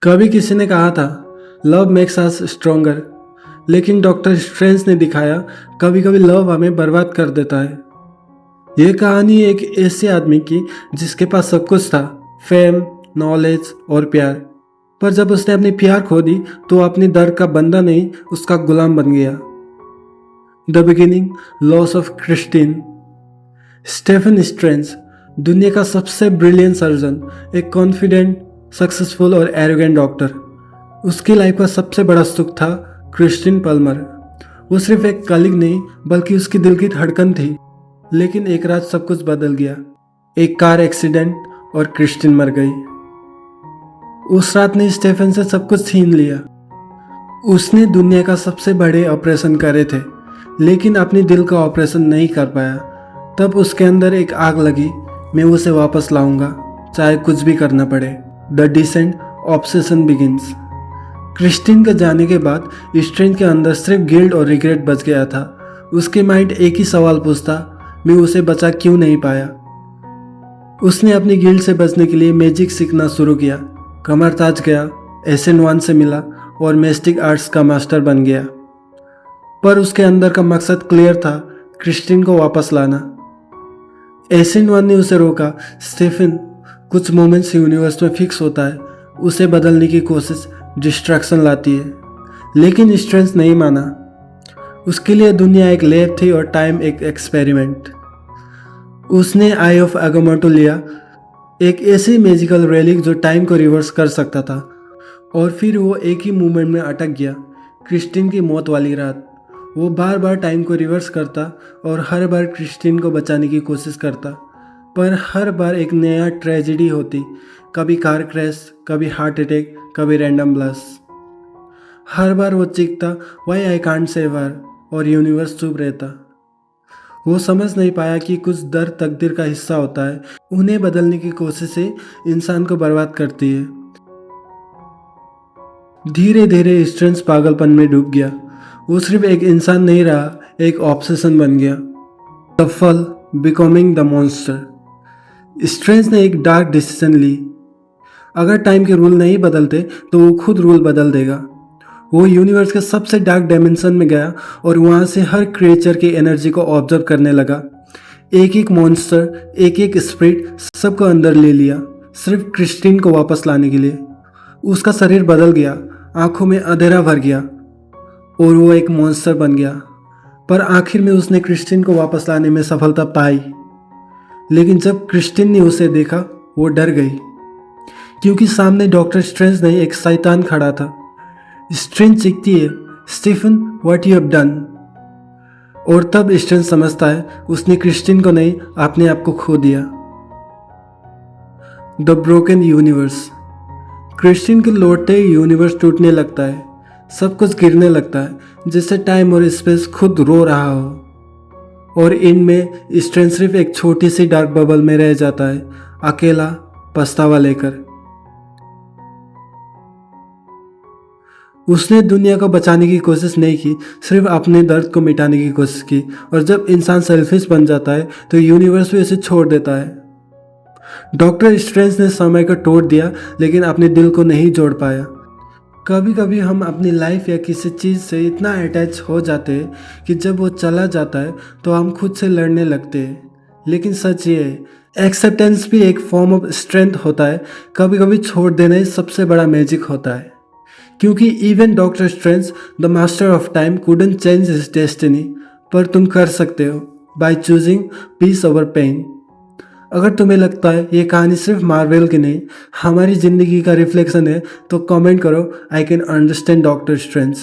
कभी किसी ने कहा था लव मेक्स अस स्ट्रोंगर, लेकिन डॉक्टर स्ट्रेंज ने दिखाया कभी कभी लव हमें बर्बाद कर देता है। ये कहानी एक ऐसे आदमी की जिसके पास सब कुछ था, फेम, नॉलेज और प्यार। पर जब उसने अपनी प्यार खो दी तो अपने दर्द का बंदा नहीं, उसका गुलाम बन गया। The beginning, loss of Christine. Stephen Strange दुनिया का सबसे ब्रिलियंट सर्जन, एक कॉन्फिडेंट, सक्सेसफुल और एरोगेंट डॉक्टर। उसकी लाइफ का सबसे बड़ा सुख था क्रिस्टीन पल्मर। वो सिर्फ एक कलीग नहीं बल्कि उसकी दिल की धड़कन थी। लेकिन एक रात सब कुछ बदल गया। एक कार एक्सीडेंट और क्रिस्टीन मर गई। उस रात ने स्टेफन से सब कुछ छीन लिया। उसने दुनिया का सबसे बड़े ऑपरेशन करे थे, लेकिन अपनी दिल का ऑपरेशन नहीं कर पाया। तब उसके अंदर एक आग लगी, मैं उसे वापस लाऊंगा, चाहे कुछ भी करना पड़े। The descent, obsession begins. Christine के जाने के बाद स्ट्रेंज के अंदर सिर्फ गिल्ट और रिग्रेट बच गया था। उसके माइंड एक ही सवाल पूछता, मैं उसे बचा क्यों नहीं पाया। उसने अपनी गिल्ट से बचने के लिए मैजिक सीखना शुरू किया, कमरताज गया, एसेंट वन से मिला और मिस्टिक आर्ट्स का मास्टर बन गया। पर उसके अंदर का मकसद क्लियर था, क्रिस्टीन को वापस लाना। एसेंट वन ने उसे रोका, स्टीफन, कुछ मोमेंट्स यूनिवर्स में फिक्स होता है, उसे बदलने की कोशिश डिस्ट्रैक्शन लाती है। लेकिन स्ट्रेंज नहीं माना। उसके लिए दुनिया एक लैब थी और टाइम एक एक्सपेरिमेंट। उसने आई ऑफ एगोमोटो लिया, एक ऐसी मैजिकल रेलिक जो टाइम को रिवर्स कर सकता था। और फिर वो एक ही मूवमेंट में अटक गया, क्रिस्टीन की मौत वाली रात। वो बार बार टाइम को रिवर्स करता और हर बार क्रिस्टीन को बचाने की कोशिश करता, पर हर बार एक नया ट्रेजेडी होती। कभी कार क्रैश, कभी हार्ट अटैक, कभी रैंडम ब्लास्ट। हर बार वो चीखता, why I can't save her, और यूनिवर्स चुप रहता। वो समझ नहीं पाया कि कुछ दर्द तकदीर का हिस्सा होता है, उन्हें बदलने की कोशिशें इंसान को बर्बाद करती है। धीरे धीरे स्ट्रेंज पागलपन में डूब गया। वो सिर्फ एक इंसान नहीं रहा, एक ऑब्सेशन बन गया। The fall, becoming the monster. Strange ने एक डार्क डिसीजन ली। अगर टाइम के रूल नहीं बदलते तो वो खुद रूल बदल देगा। वो यूनिवर्स के सबसे डार्क डायमेंशन में गया और वहाँ से हर क्रिएचर की एनर्जी को ऑब्जर्व करने लगा। एक एक मॉन्स्टर, एक एक स्पिरिट, सबको अंदर ले लिया, सिर्फ क्रिस्टीन को वापस लाने के लिए। उसका शरीर बदल गया, आंखों में अंधेरा भर गया और वो एक मॉन्स्टर बन गया। पर आखिर में उसने क्रिस्टीन को वापस लाने में सफलता पाई। लेकिन जब क्रिस्टीन ने उसे देखा, वो डर गई, क्योंकि सामने डॉक्टर स्ट्रेंज नहीं, एक शैतान खड़ा था। स्ट्रेंज चीखती है, Stephen, what you have done. और तब स्ट्रेंज समझता है उसने क्रिस्टीन को नहीं, अपने आप को खो दिया। The broken universe. क्रिस्टीन के लौटते ही यूनिवर्स टूटने लगता है, सब कुछ गिरने लगता है, जैसे टाइम और स्पेस खुद रो रहा हो। और इनमें स्ट्रेंज सिर्फ एक छोटी सी डार्क बबल में रह जाता है, अकेला, पछतावा लेकर। उसने दुनिया को बचाने की कोशिश नहीं की, सिर्फ अपने दर्द को मिटाने की कोशिश की। और जब इंसान सेल्फिश बन जाता है तो यूनिवर्स भी उसे छोड़ देता है। डॉक्टर स्ट्रेंज ने समय को तोड़ दिया, लेकिन अपने दिल को नहीं जोड़ पाया। कभी कभी हम अपनी लाइफ या किसी चीज़ से इतना अटैच हो जाते हैं कि जब वो चला जाता है तो हम खुद से लड़ने लगते हैं। लेकिन सच ये है, एक्सेप्टेंस भी एक फॉर्म ऑफ स्ट्रेंथ होता है। कभी कभी छोड़ देना ही सबसे बड़ा मैजिक होता है। क्योंकि even doctor Strange, the master of time, couldn't change his destiny, पर तुम कर सकते हो, by choosing peace over pain. अगर तुम्हें लगता है ये कहानी सिर्फ मार्वल की नहीं, हमारी ज़िंदगी का रिफ्लेक्शन है, तो कमेंट करो, I can understand doctor strange.